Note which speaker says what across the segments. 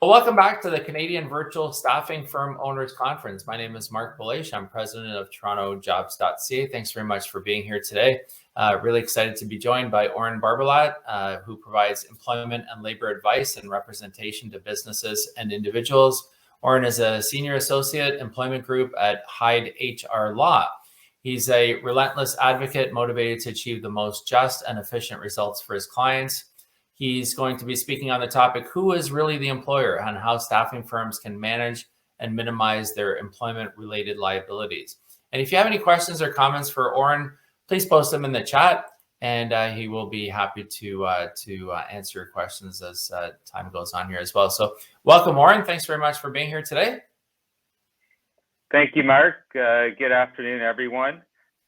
Speaker 1: Well, welcome back to the Canadian Virtual Staffing Firm Owners Conference. My name is Mark Belish. I'm president of TorontoJobs.ca. Thanks very much for being here today. Really excited to be joined by Oren Barbalat, who provides employment and labor advice and representation to businesses and individuals. Oren is a senior associate employment group at Hyde HR Law. He's a relentless advocate motivated to achieve the most just and efficient results for his clients. He's going to be speaking on the topic, who is really the employer, and how staffing firms can manage and minimize their employment-related liabilities. And if you have any questions or comments for Oren, please post them in the chat, and he will be happy to answer your questions as time goes on here as well. So welcome, Oren. Thanks very much for being here today.
Speaker 2: Thank you, Mark. Good afternoon, everyone.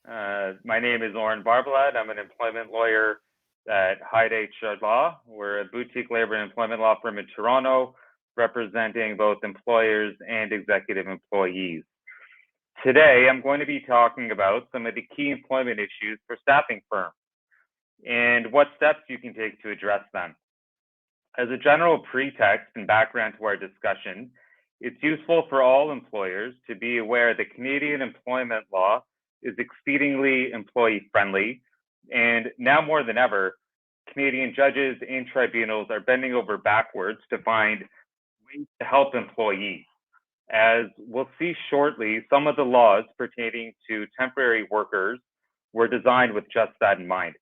Speaker 2: My name is Oren Barbalat. I'm an employment lawyer at Hyde HR Law. We're a boutique labor and employment law firm in Toronto, representing both employers and executive employees. Today, I'm going to be talking about some of the key employment issues for staffing firms and what steps you can take to address them. As a general pretext and background to our discussion, it's useful for all employers to be aware that Canadian employment law is exceedingly employee-friendly, and now more than ever, Canadian judges and tribunals are bending over backwards to find ways to help employees. As we'll see shortly, some of the laws pertaining to temporary workers were designed with just that in mind.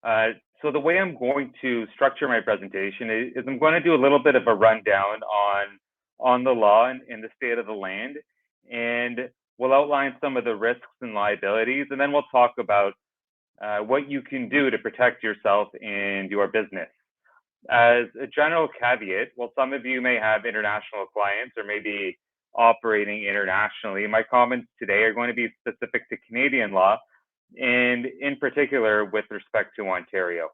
Speaker 2: So the way I'm going to structure my presentation is I'm going to do a little bit of a rundown on the law and the state of the land, and we'll outline some of the risks and liabilities, and then we'll talk about what you can do to protect yourself and your business. As a general caveat, while some of you may have international clients or maybe operating internationally, my comments today are going to be specific to Canadian law, and in particular with respect to Ontario.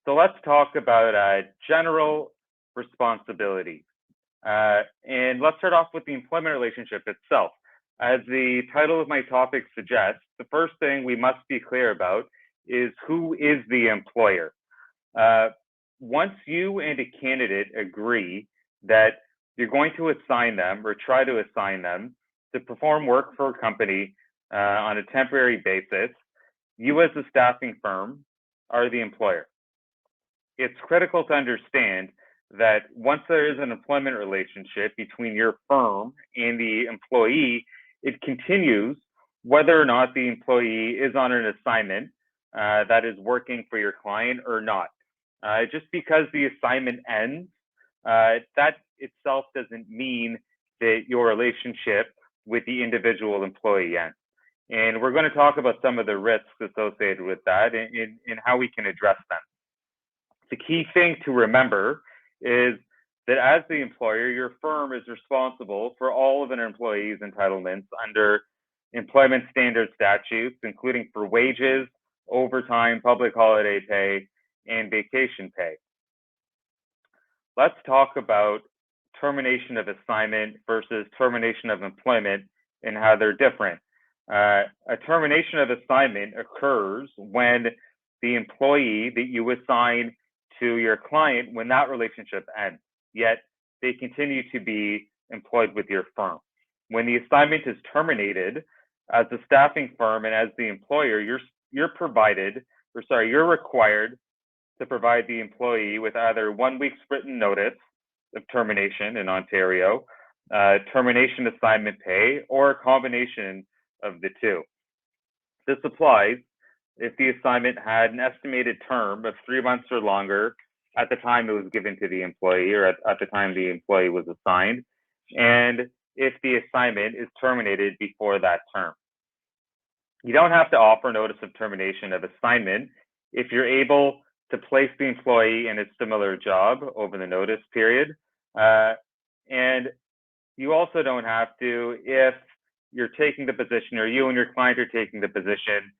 Speaker 2: So let's talk about general responsibility. And let's start off with the employment relationship itself. As the title of my topic suggests, the first thing we must be clear about is who is the employer. Once you and a candidate agree that you're going to assign them or try to assign them to perform work for a company on a temporary basis, you as a staffing firm are the employer. It's critical to understand that once there is an employment relationship between your firm and the employee, it continues whether or not the employee is on an assignment that is working for your client or not. Just because the assignment ends, that itself doesn't mean that your relationship with the individual employee ends. And we're going to talk about some of the risks associated with that and how we can address them. The key thing to remember is that as the employer, your firm is responsible for all of an employee's entitlements under employment standard statutes, including for wages, overtime, public holiday pay, and vacation pay. Let's talk about termination of assignment versus termination of employment and how they're different. A termination of assignment occurs when the employee that you assign to your client, when that relationship ends, yet they continue to be employed with your firm. When the assignment is terminated, as a staffing firm and as the employer, you're required to provide the employee with either 1 week's written notice of termination in Ontario, termination assignment pay, or a combination of the two. This applies if the assignment had an estimated term of 3 months or longer at the time it was given to the employee or at the time the employee was assigned, and if the assignment is terminated before that term. You don't have to offer notice of termination of assignment if you're able to place the employee in a similar job over the notice period. And you also don't have to if you're taking the position, or you and your client are taking the position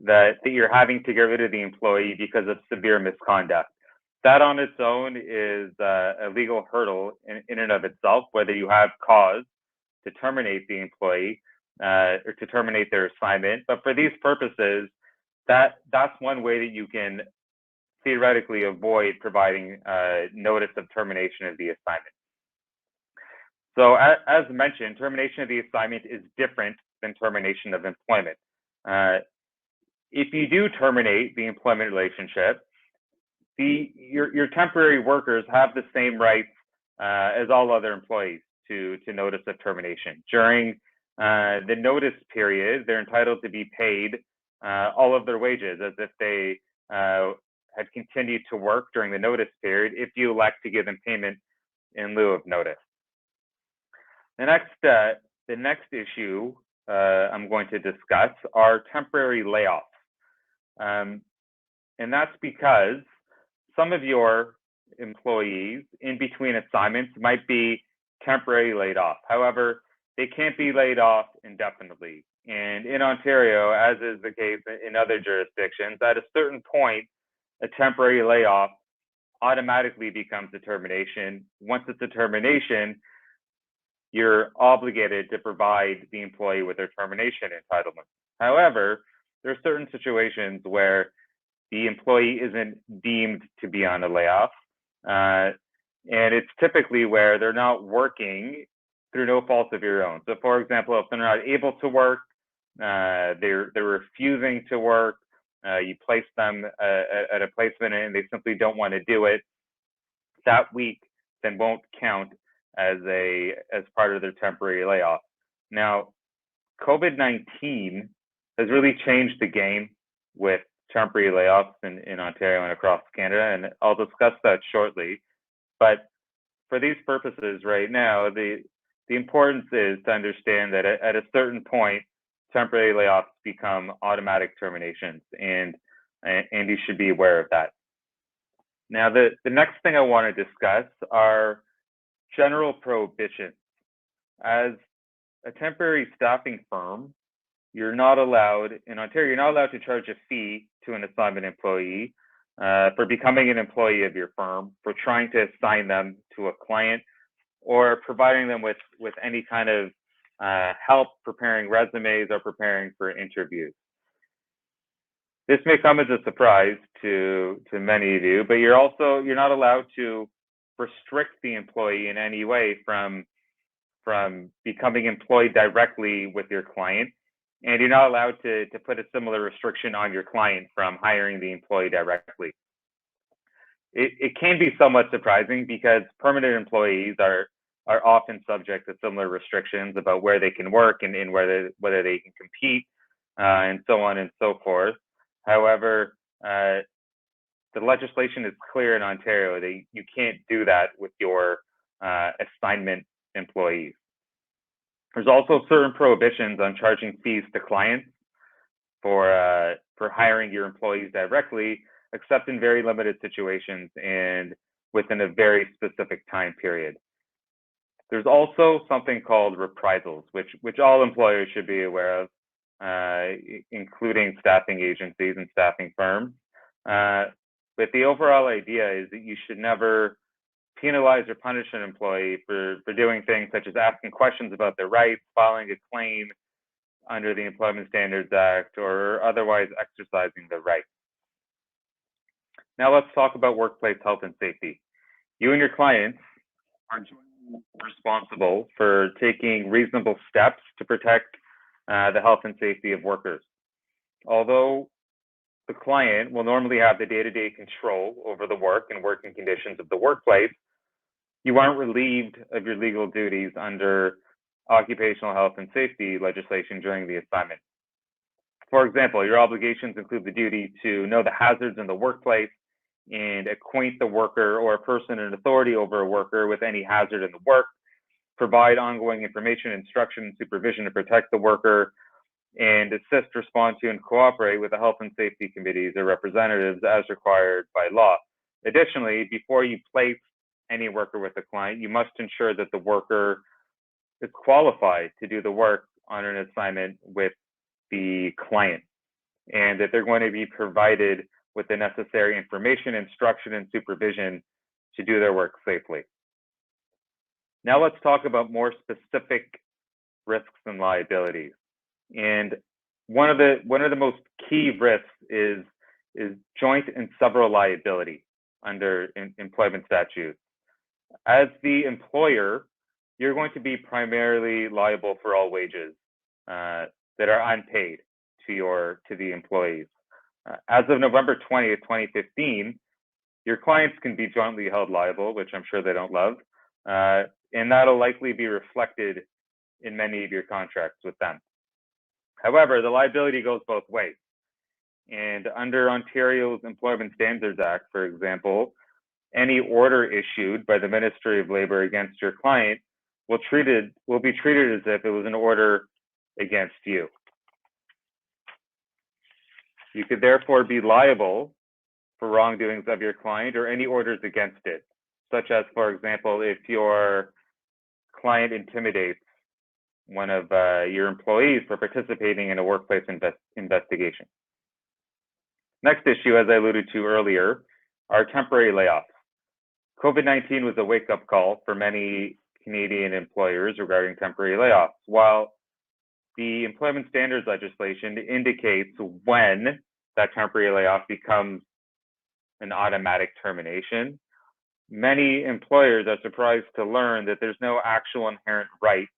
Speaker 2: that you're having to get rid of the employee because of severe misconduct. That on its own is a legal hurdle in and of itself, whether you have cause to terminate the employee or to terminate their assignment. But for these purposes, that's one way that you can theoretically avoid providing notice of termination of the assignment. So as mentioned, termination of the assignment is different than termination of employment. If you do terminate the employment relationship, your temporary workers have the same rights as all other employees to notice of termination. During the notice period, they're entitled to be paid all of their wages as if they had continued to work during the notice period, if you elect to give them payment in lieu of notice. The next issue I'm going to discuss are temporary layoffs. And that's because some of your employees in between assignments might be temporarily laid off. However, they can't be laid off indefinitely. And in Ontario, as is the case in other jurisdictions, at a certain point, a temporary layoff automatically becomes a termination. Once it's a termination, you're obligated to provide the employee with their termination entitlement. However, there are certain situations where the employee isn't deemed to be on a layoff, and it's typically where they're not working through no fault of your own. So, for example, if they're not able to work, they're refusing to work, you place them at a placement and they simply don't want to do it, that week then won't count as part of their temporary layoff. Now, COVID-19 has really changed the game with temporary layoffs in Ontario and across Canada, and I'll discuss that shortly. But for these purposes right now, the importance is to understand that at a certain point, temporary layoffs become automatic terminations, and you should be aware of that. Now, the next thing I want to discuss are general prohibitions. As a temporary staffing firm, you're not allowed, in Ontario, you're not allowed to charge a fee to an assignment employee for becoming an employee of your firm, for trying to assign them to a client, or providing them with any kind of help preparing resumes or preparing for interviews. This may come as a surprise to many of you, but you're not allowed to restrict the employee in any way from becoming employed directly with your client, and you're not allowed to put a similar restriction on your client from hiring the employee directly. It can be somewhat surprising because permanent employees are often subject to similar restrictions about where they can work and whether they can compete and so on and so forth. However, the legislation is clear in Ontario that you can't do that with your assignment employees. There's also certain prohibitions on charging fees to clients for hiring your employees directly, except in very limited situations and within a very specific time period. There's also something called reprisals, which all employers should be aware of, including staffing agencies and staffing firms. But the overall idea is that you should never penalize or punish an employee for doing things such as asking questions about their rights, filing a claim under the Employment Standards Act, or otherwise exercising their rights. Now let's talk about workplace health and safety. You and your clients are responsible for taking reasonable steps to protect the health and safety of workers. Although the client will normally have the day-to-day control over the work and working conditions of the workplace, you aren't relieved of your legal duties under occupational health and safety legislation during the assignment. For example, your obligations include the duty to know the hazards in the workplace and acquaint the worker or a person in authority over a worker with any hazard in the work, provide ongoing information, instruction, and supervision to protect the worker, and assist, respond to, and cooperate with the health and safety committees or representatives as required by law. Additionally, before you place any worker with a client, you must ensure that the worker is qualified to do the work on an assignment with the client, and that they're going to be provided with the necessary information, instruction, and supervision to do their work safely. Now let's talk about more specific risks and liabilities. And one of the most key risks is is joint and several liability under employment statutes. As the employer, you're going to be primarily liable for all wages that are unpaid to the employees. As of November 20th, 2015, your clients can be jointly held liable, which I'm sure they don't love, and that'll likely be reflected in many of your contracts with them. However, the liability goes both ways. And under Ontario's Employment Standards Act, for example, any order issued by the Ministry of Labour against your client will be treated as if it was an order against you. You could therefore be liable for wrongdoings of your client or any orders against it, such as, for example, if your client intimidates one of your employees for participating in a workplace investigation. Next issue, as I alluded to earlier, are temporary layoffs. COVID-19 was a wake-up call for many Canadian employers regarding temporary layoffs. While the employment standards legislation indicates when that temporary layoff becomes an automatic termination, many employers are surprised to learn that there's no actual inherent right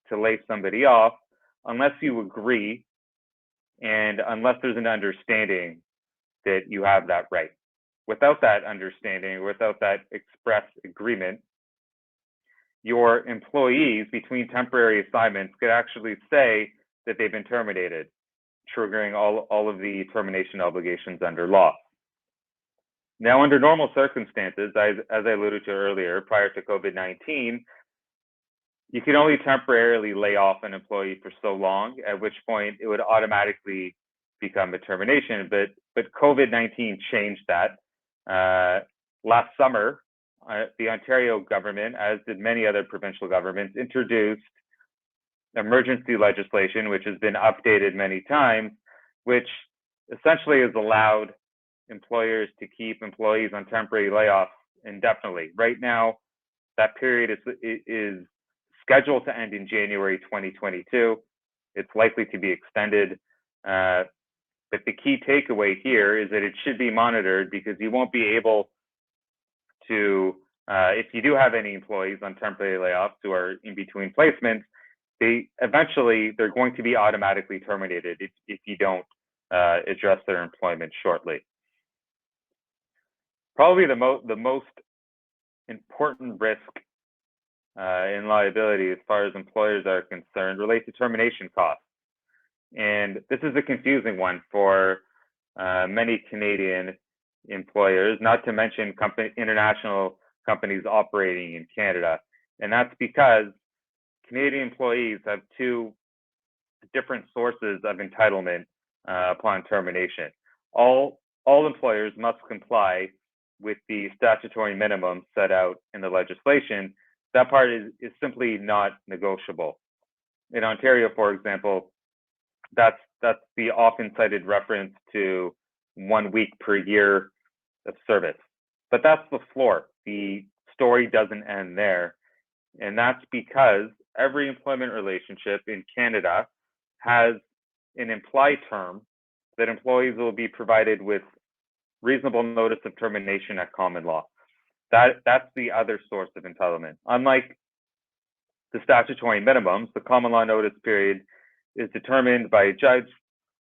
Speaker 2: to lay somebody off unless you agree and unless there's an understanding that you have that right. Without that understanding, without that express agreement, your employees between temporary assignments could actually say that they've been terminated, triggering all of the termination obligations under law. Now, under normal circumstances, as I alluded to earlier, prior to COVID-19, you can only temporarily lay off an employee for so long, at which point it would automatically become a termination. But COVID-19 changed that. Last summer, the Ontario government, as did many other provincial governments, introduced emergency legislation, which has been updated many times, which essentially has allowed employers to keep employees on temporary layoffs indefinitely. Right now, that period is scheduled to end in January 2022. It's likely to be extended. But the key takeaway here is that it should be monitored, because you won't be able to, if you do have any employees on temporary layoffs who are in between placements, they're going to be automatically terminated if you don't address their employment shortly. Probably the most important risk in liability as far as employers are concerned relate to termination costs. And this is a confusing one for many Canadian employers, not to mention international companies operating in Canada. And that's because Canadian employees have two different sources of entitlement upon termination. All employers must comply with the statutory minimum set out in the legislation. That part is simply not negotiable. In Ontario, for example, that's the often cited reference to 1 week per year of service. But that's the floor. The story doesn't end there. And that's because every employment relationship in Canada has an implied term that employees will be provided with reasonable notice of termination at common law. That's the other source of entitlement. Unlike the statutory minimums, the common law notice period is determined by a judge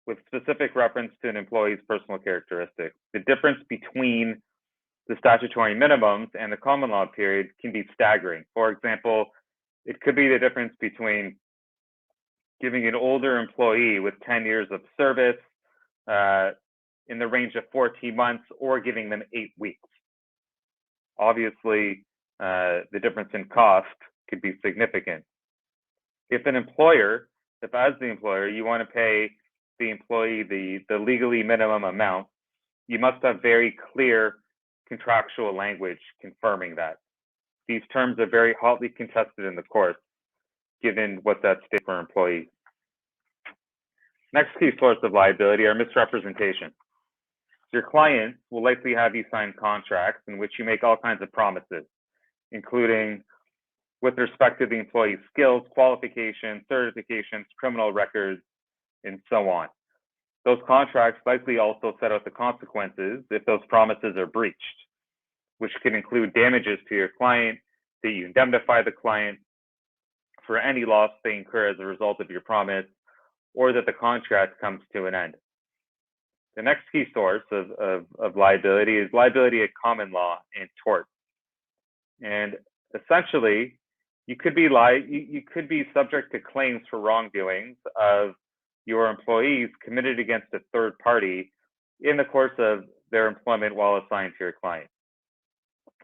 Speaker 2: with specific reference to an employee's personal characteristics. The difference between the statutory minimums and the common law period can be staggering. For example, it could be the difference between giving an older employee with 10 years of service in the range of 14 months or giving them 8 weeks. Obviously, the difference in cost could be significant. If as the employer, you want to pay the employee the legally minimum amount, you must have very clear contractual language confirming that. These terms are very hotly contested in the courts, given what's at stake for employees. Next key source of liability are misrepresentation. Your clients will likely have you sign contracts in which you make all kinds of promises, including with respect to the employee's skills, qualifications, certifications, criminal records, and so on. Those contracts likely also set out the consequences if those promises are breached, which can include damages to your client, that you indemnify the client for any loss they incur as a result of your promise, or that the contract comes to an end. The next key source of liability is liability at common law and tort. And essentially, you could be subject to claims for wrongdoings of your employees committed against a third party in the course of their employment while assigned to your client.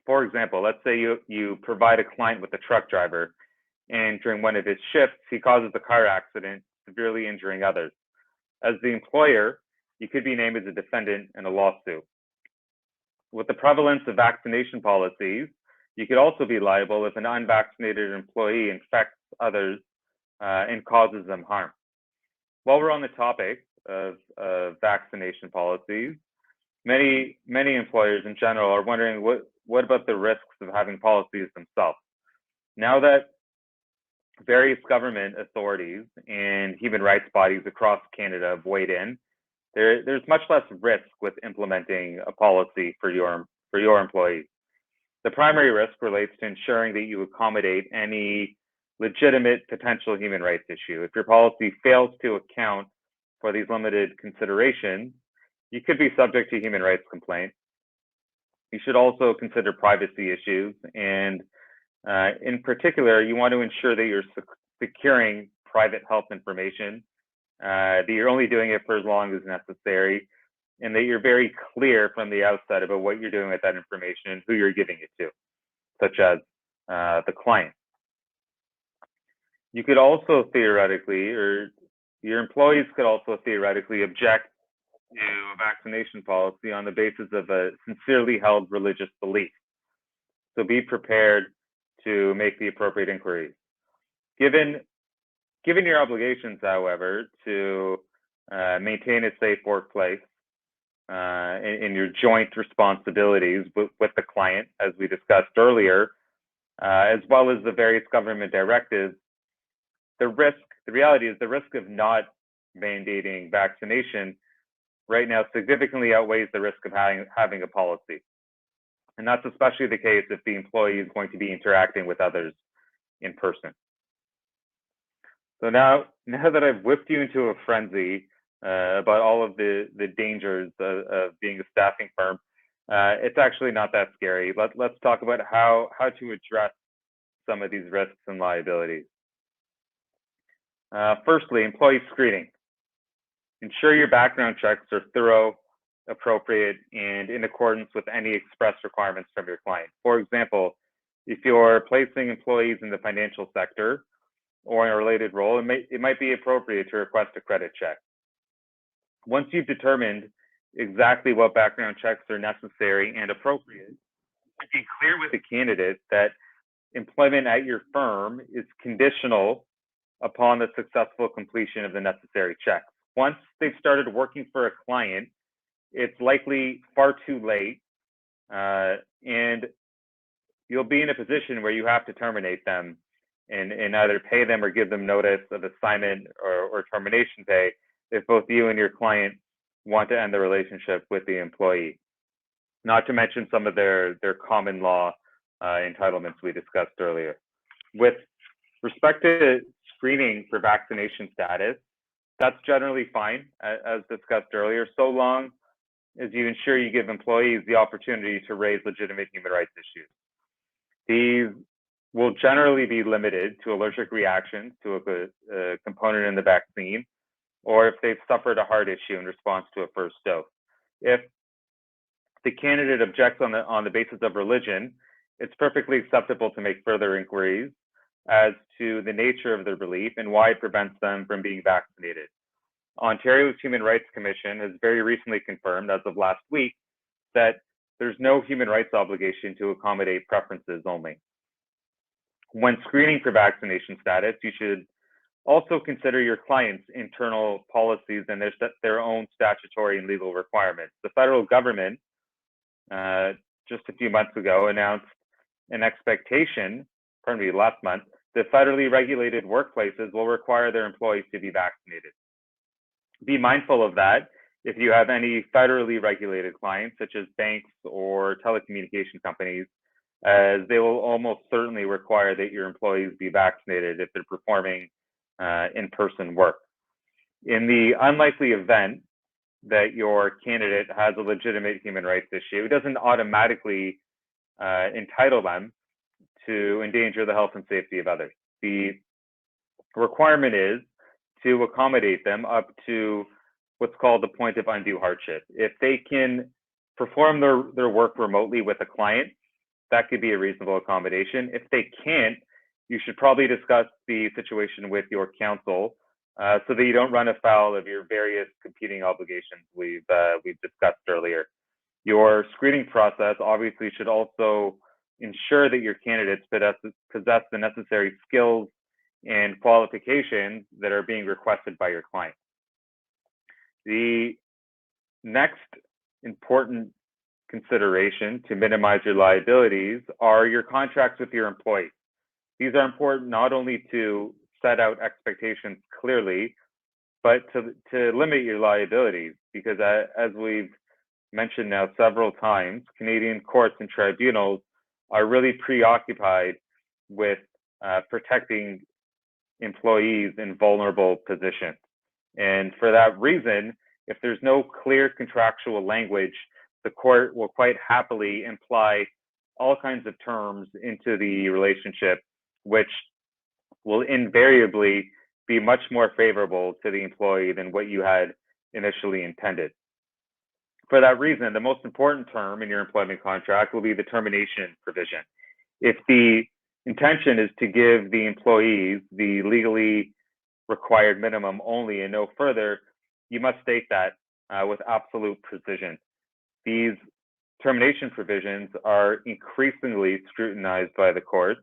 Speaker 2: For example, let's say you provide a client with a truck driver, and during one of his shifts, he causes a car accident, severely injuring others. As the employer, you could be named as a defendant in a lawsuit. With the prevalence of vaccination policies, you could also be liable if an unvaccinated employee infects others and causes them harm. While we're on the topic of vaccination policies, many employers in general are wondering what about the risks of having policies themselves. Now that various government authorities and human rights bodies across Canada have weighed in, there's much less risk with implementing a policy for your employees. The primary risk relates to ensuring that you accommodate any legitimate potential human rights issue. If your policy fails to account for these limited considerations, you could be subject to human rights complaints. You should also consider privacy issues, and in particular, you want to ensure that you're securing private health information, that you're only doing it for as long as necessary, and that you're very clear from the outset about what you're doing with that information and who you're giving it to, such as the client. You could also theoretically, or your employees could also theoretically object to a vaccination policy on the basis of a sincerely held religious belief. So be prepared to make the appropriate inquiries. Given your obligations, however, to maintain a safe workplace in your joint responsibilities with the client, as we discussed earlier, as well as the various government directives, the reality is the risk of not mandating vaccination right now significantly outweighs the risk of having a policy. And that's especially the case if the employee is going to be interacting with others in person. So now that I've whipped you into a frenzy about all of the dangers of being a staffing firm, it's actually not that scary. Let's talk about how to address some of these risks and liabilities. Firstly, employee screening. Ensure your background checks are thorough, appropriate, and in accordance with any express requirements from your client. For example, if you're placing employees in the financial sector or in a related role, it might be appropriate to request a credit check. Once you've determined exactly what background checks are necessary and appropriate, be clear with the candidate that employment at your firm is conditional upon the successful completion of the necessary checks. Once they've started working for a client, it's likely far too late, and you'll be in a position where you have to terminate them and either pay them or give them notice of assignment or termination pay if both you and your client want to end the relationship with the employee. Not to mention some of their common law entitlements we discussed earlier. With respect to screening for vaccination status, that's generally fine, as discussed earlier, so long as you ensure you give employees the opportunity to raise legitimate human rights issues. These will generally be limited to allergic reactions to a component in the vaccine, or if they've suffered a heart issue in response to a first dose. If the candidate objects on the basis of religion, it's perfectly acceptable to make further inquiries as to the nature of their belief and why it prevents them from being vaccinated. Ontario's Human Rights Commission has very recently confirmed, as of last week, that there's no human rights obligation to accommodate preferences only. When screening for vaccination status, you should also consider your client's internal policies and their own statutory and legal requirements. The federal government, just a few months ago, announced an expectation, last month, that federally regulated workplaces will require their employees to be vaccinated. Be mindful of that If you have any federally regulated clients, such as banks or telecommunication companies, as they will almost certainly require that your employees be vaccinated if they're performing in-person work. In the unlikely event that your candidate has a legitimate human rights issue, it doesn't automatically entitle them to endanger the health and safety of others. The requirement is to accommodate them up to what's called the point of undue hardship. If they can perform their work remotely with a client, that could be a reasonable accommodation. If they can't, you should probably discuss the situation with your counsel so that you don't run afoul of your various competing obligations we've discussed earlier. Your screening process obviously should also ensure that your candidates possess the necessary skills and qualifications that are being requested by your client. The next important consideration to minimize your liabilities are your contracts with your employees. These are important not only to set out expectations clearly, but to limit your liabilities, because as we've mentioned now several times, Canadian courts and tribunals are really preoccupied with protecting employees in vulnerable positions. And for that reason, if there's no clear contractual language, the court will quite happily imply all kinds of terms into the relationship, which will invariably be much more favorable to the employee than what you had initially intended. For that reason, the most important term in your employment contract will be the termination provision. If the intention is to give the employees the legally required minimum only and no further, you must state that with absolute precision. These termination provisions are increasingly scrutinized by the courts,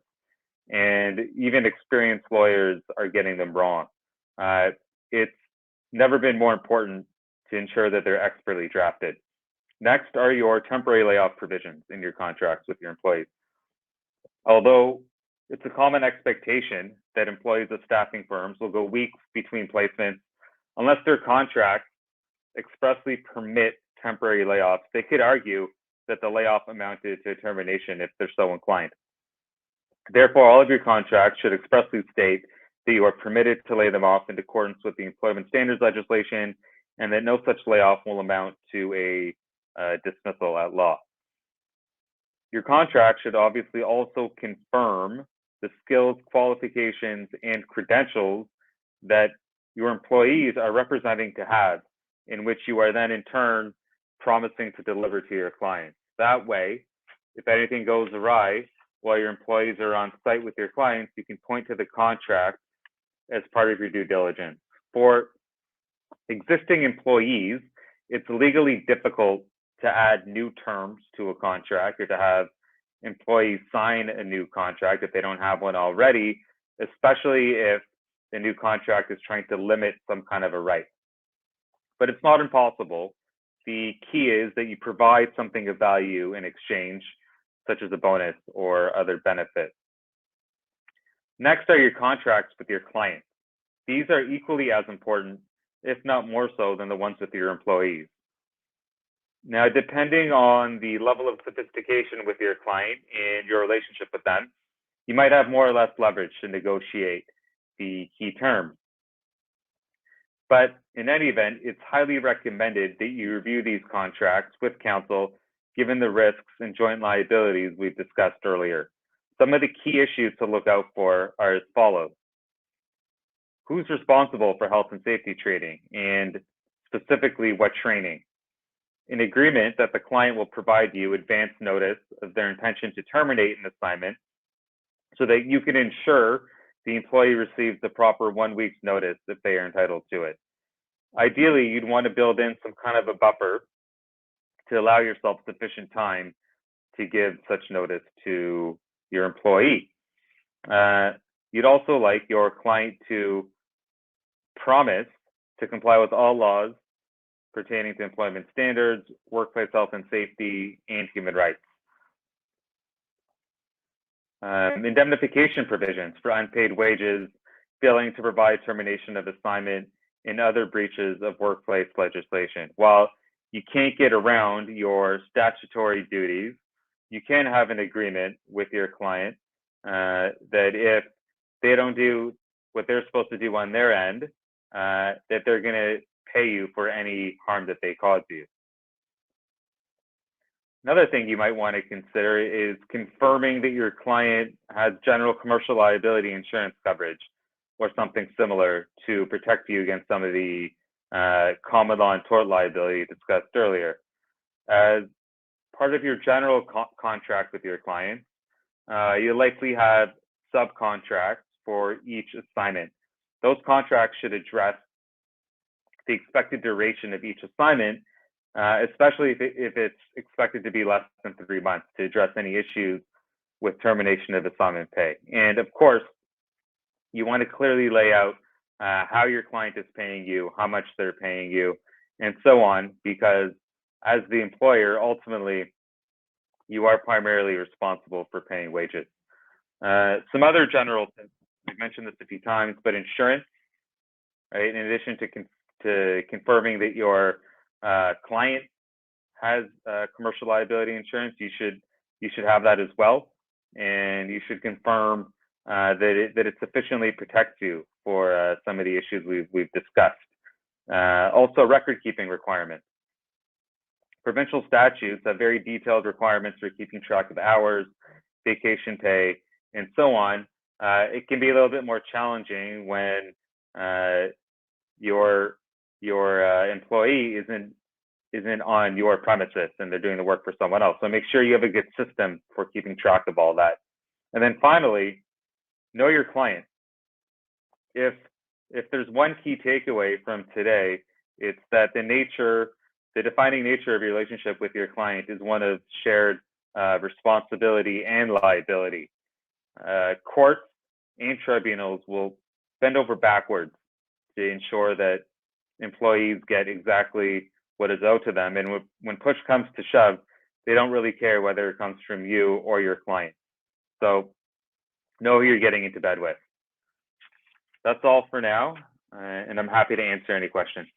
Speaker 2: and even experienced lawyers are getting them wrong. It's never been more important to ensure that they're expertly drafted. Next are your temporary layoff provisions in your contracts with your employees. Although it's a common expectation that employees of staffing firms will go weeks between placements, unless their contracts expressly permit temporary layoffs, they could argue that the layoff amounted to termination if they're so inclined. Therefore, all of your contracts should expressly state that you are permitted to lay them off in accordance with the employment standards legislation, and that no such layoff will amount to a dismissal at law. Your contract should obviously also confirm the skills, qualifications, and credentials that your employees are representing to have, in which you are then in turn promising to deliver to your clients. That way, if anything goes awry while your employees are on site with your clients, you can point to the contract as part of your due diligence. For existing employees, it's legally difficult to add new terms to a contract or to have employees sign a new contract if they don't have one already, especially if the new contract is trying to limit some kind of a right. But it's not impossible. The key is that you provide something of value in exchange, such as a bonus or other benefits. Next are your contracts with your clients. These are equally as important, if not more so, than the ones with your employees. Now, depending on the level of sophistication with your client and your relationship with them, you might have more or less leverage to negotiate the key terms. But in any event, it's highly recommended that you review these contracts with counsel, given the risks and joint liabilities we've discussed earlier. Some of the key issues to look out for are as follows. Who's responsible for health and safety training, and specifically what training? An agreement that the client will provide you advance notice of their intention to terminate an assignment so that you can ensure the employee receives the proper 1 week's notice if they are entitled to it. Ideally, you'd want to build in some kind of a buffer to allow yourself sufficient time to give such notice to your employee. You'd also like your client to promise to comply with all laws pertaining to employment standards, workplace health and safety, and human rights. Indemnification provisions for unpaid wages, failing to provide termination of assignment, and other breaches of workplace legislation. While you can't get around your statutory duties, you can have an agreement with your client that if they don't do what they're supposed to do on their end, that they're going to pay you for any harm that they cause you. Another thing you might want to consider is confirming that your client has general commercial liability insurance coverage or something similar to protect you against some of the common law and tort liability discussed earlier. As part of your general contract with your client, you likely have subcontracts for each assignment. Those contracts should address the expected duration of each assignment, especially if it's expected to be less than 3 months, to address any issues with termination of assignment pay. And of course, you want to clearly lay out how your client is paying you, how much they're paying you, and so on, because as the employer, ultimately, you are primarily responsible for paying wages. Some other general things, we've mentioned this a few times, but insurance, right? In addition to confirming that your client has commercial liability insurance, you should have that as well, and you should confirm that it sufficiently protects you for some of the issues we've discussed. Also, record-keeping requirements. Provincial statutes have very detailed requirements for keeping track of hours, vacation pay, and so on. It can be a little bit more challenging when your employee isn't on your premises and they're doing the work for someone else. So make sure you have a good system for keeping track of all that. And then finally, know your client. If there's one key takeaway from today, it's that the defining nature of your relationship with your client is one of shared responsibility and liability. Courts and tribunals will bend over backwards to ensure that employees get exactly what is owed to them. And when push comes to shove, they don't really care whether it comes from you or your client. So know who you're getting into bed with. That's all for now, and I'm happy to answer any questions.